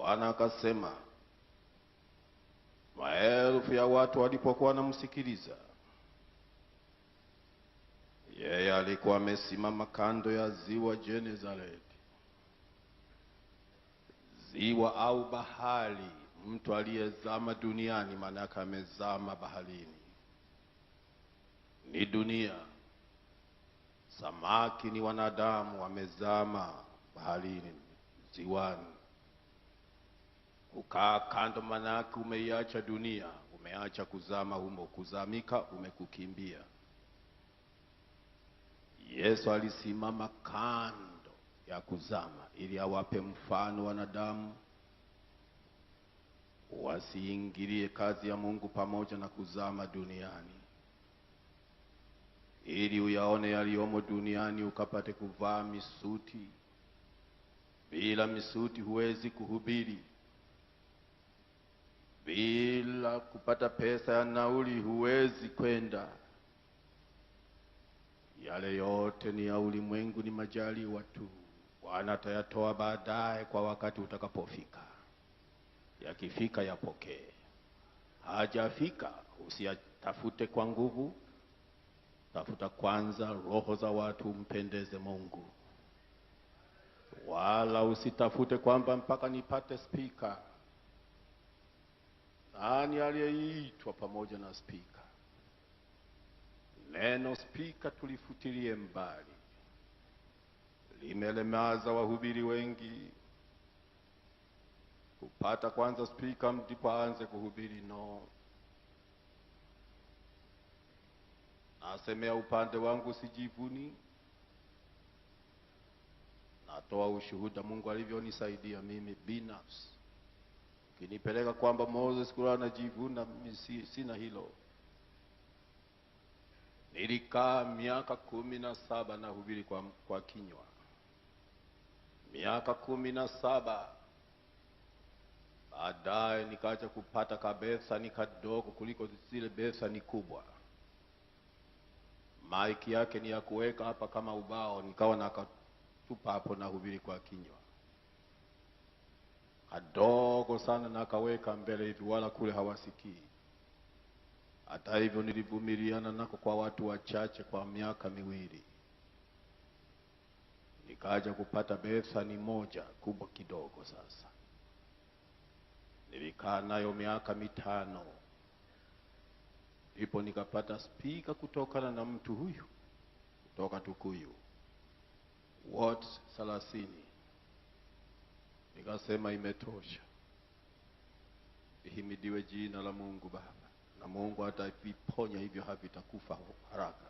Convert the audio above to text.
Bwana akasema, maelfu ya watu walipokuwa wanamsikiliza, yeye alikuwa amesimama kando ya ziwa Genezareti. Ziwa au bahari, mtu aliyezama duniani maana yake amezama baharini. Ni dunia. Samaki ni wanadamu wamezama baharini, ziwani. Kukaa kando maana yake umeiacha dunia, umeacha kuzama humo, kuzamika umekukimbia. Yesu alisimama kando ya kuzama ili awape mfano wanadamu wasiingilie kazi ya Mungu pamoja na kuzama duniani, ili uyaone yaliyomo duniani ukapate kuvaa misuti. Bila misuti huwezi kuhubiri. Bila kupata pesa ya nauli huwezi kwenda. Yale yote ni ya ulimwengu, ni majaliwa tu. Bwana atayatoa baadaye kwa wakati utakapofika. Yakifika yapokee. Hajafika usiyatafute kwa nguvu. Tafuta kwanza roho za watu umpendeze Mungu. Wala usitafute kwamba mpaka nipate speaker. Nani aliyeitwa pamoja na speaker? Neno speaker tulifutilie mbali. Limelemaza wahubiri wengi. Kupata kwanza speaker ndipo aanze kuhubiri, no. Nasemea upande wangu, sijivuni. Natoa ushuhuda Mungu alivyonisaidia mimi binafsi. Kinipeleka kwamba Moses kula anajivuna, mimi sina hilo. Nilikaa miaka 17 na hubiri kwa kinywa. Miaka 17. Baadaye nikaja kupata kabesa ni kadogo kuliko zile besa ni kubwa. Maiki yake ni ya kuweka hapa kama ubao, nikawa nakatupa hapo na hubiri kwa kinywa. Kadogo sana nakaweka mbele hivi, wala kule hawasikii. Hata hivyo nilivumiliana nako kwa watu wachache kwa miaka 2. Nikaja kupata besa ni moja kubwa kidogo. Sasa nilikaa nayo miaka 5. Ndipo nikapata speaker kutokana na mtu huyu kutoka Tukuyu, watts 30. Nikasema imetosha. Ihimidiwe jina la Mungu Baba, na Mungu ataviponya hivyo havitakufa haraka.